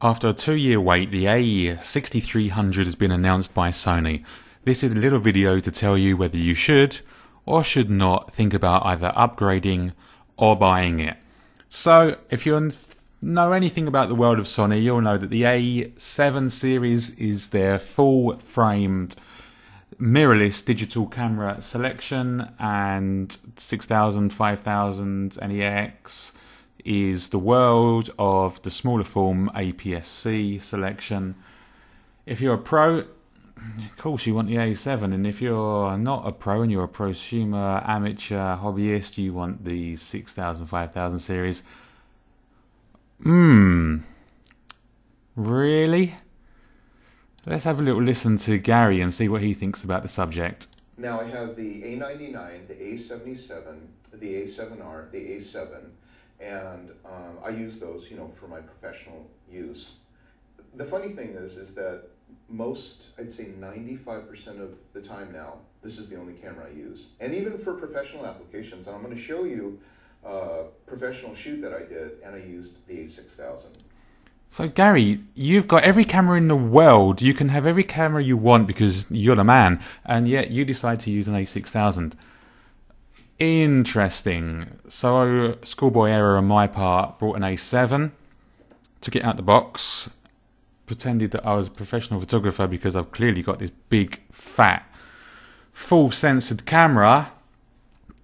After a 2-year wait, the A6300 has been announced by Sony. This is a little video to tell you whether you should or should not think about either upgrading or buying it. So, if you know anything about the world of Sony, you'll know that the A7 series is their full-framed mirrorless digital camera selection, and 6000, 5000 NEX is the world of the smaller form APS-C selection. If you're a pro, of course you want the A7, and if you're not a pro and you're a prosumer, amateur, hobbyist, you want the 6000, 5000 series. Really? Let's have a little listen to Gary and see what he thinks about the subject. Now I have the A99, the A77, the A7R, the A7, and I use those, for my professional use. The funny thing is that most, I'd say 95% of the time now, this is the only camera I use. And even for professional applications, and I'm going to show you a professional shoot that I did, and I used the A6000. So Gary, you've got every camera in the world. You can have every camera you want because you're the man, and yet you decide to use an A6000. Interesting. So, schoolboy error on my part, brought an A7, took it out the box, pretended that I was a professional photographer because I've clearly got this big, fat, full censored camera.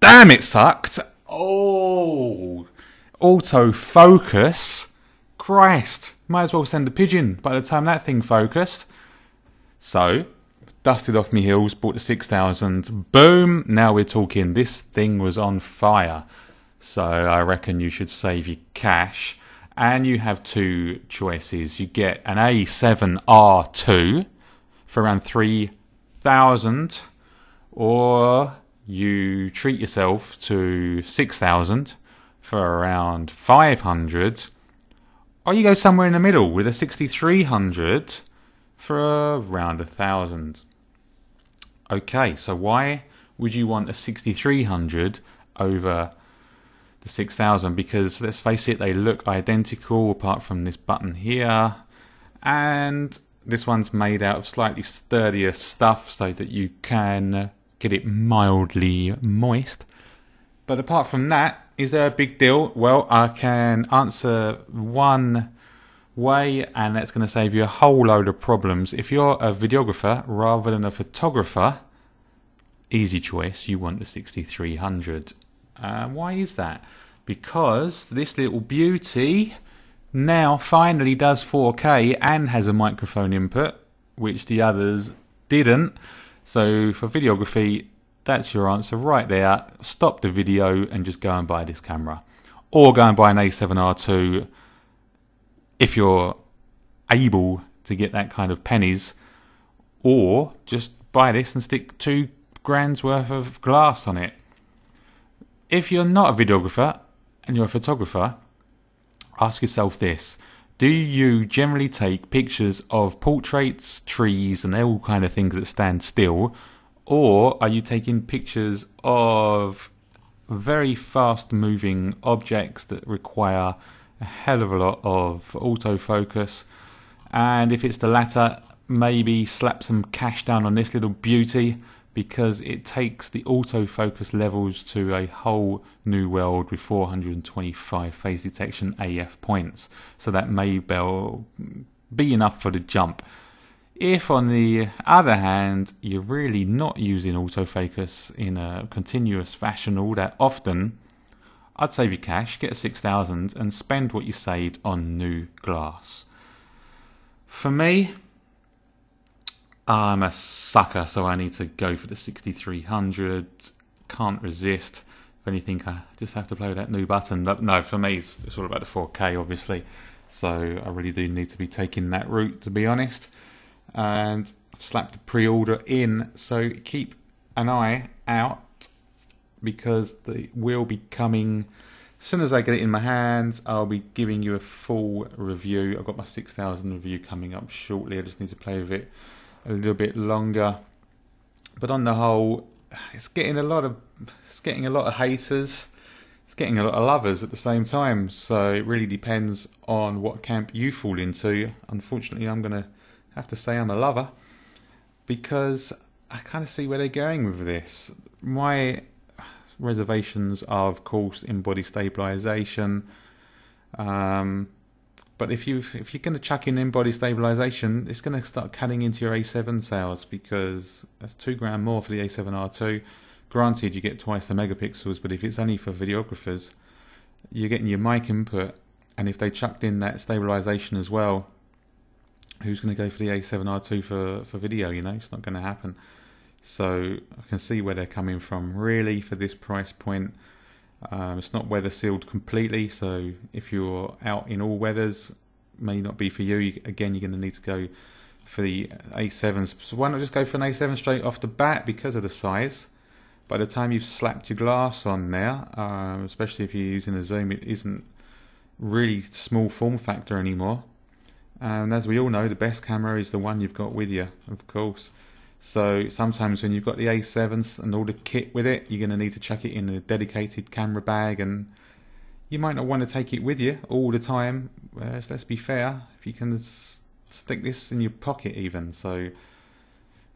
Damn, it sucked. Oh, autofocus. Christ, might as well send a pigeon by the time that thing focused. So, dusted off me heels, bought the 6000, boom, now we're talking. This thing was on fire. So I reckon you should save your cash, and you have two choices. You get an A7R2 for around 3000, or you treat yourself to 6000 for around 500, or you go somewhere in the middle with a 6300 for around 1000. Okay, so why would you want a 6300 over the 6000? Because let's face it, they look identical apart from this button here, and this one's made out of slightly sturdier stuff so that you can get it mildly moist. But apart from that, is there a big deal? Well, I can answer one way, and that's going to save you a whole load of problems. If you're a videographer rather than a photographer, easy choice, you want the 6300. Why is that? Because this little beauty now finally does 4K and has a microphone input, which the others didn't. So for videography, that's your answer right there. Stop the video and just go and buy this camera. Or go and buy an A7R2 if you're able to get that kind of pennies. Or just buy this and stick $2,000 worth of glass on it. If you're not a videographer and you're a photographer, ask yourself this. Do you generally take pictures of portraits, trees, and all kind of things that stand still? Or are you taking pictures of very fast moving objects that require a hell of a lot of autofocus? And if it's the latter, maybe slap some cash down on this little beauty, because it takes the autofocus levels to a whole new world with 425 phase detection AF points. So that may well be enough for the jump. If, on the other hand, you're really not using autofocus in a continuous fashion all that often, I'd save your cash, get a 6000 and spend what you saved on new glass. For me, I'm a sucker, so I need to go for the 6300. Can't resist. If anything, I just have to play with that new button. But no, for me, it's all about the 4K, obviously. So I really do need to be taking that route, to be honest. And I've slapped the pre-order in, so keep an eye out, because it will be coming as soon as I get it in my hands. I'll be giving you a full review. I've got my 6000 review coming up shortly. I just need to play with it a little bit longer. But on the whole, it's getting a lot of haters. it's getting a lot of lovers at the same time. So it really depends on what camp you fall into. Unfortunately, I'm going to have to say I'm a lover, because I kind of see where they're going with this. My reservations are, of course, in-body stabilization. But if you're going to chuck in body stabilization, it's going to start cutting into your A7 sales, because that's £2 more for the A7R2. Granted, you get twice the megapixels, but if it's only for videographers, you're getting your mic input, and if they chucked in that stabilization as well, who's going to go for the A7R2 for video? You know, it's not going to happen. So I can see where they're coming from. Really, for this price point, it's not weather sealed completely, so if you're out in all weathers, may not be for you. Again, you're going to need to go for the A7s. So why not just go for an A7 straight off the bat, because of the size? By the time you've slapped your glass on there, especially if you're using a zoom, it isn't really small form factor anymore. And as we all know, the best camera is the one you've got with you, of course. So sometimes when you've got the A7s and all the kit with it, you're going to need to chuck it in a dedicated camera bag, and you might not want to take it with you all the time. Whereas, let's be fair, if you can stick this in your pocket even, so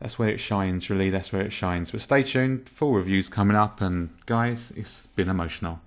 that's where it shines, really, that's where it shines. But stay tuned, full reviews coming up, and guys, it's been emotional.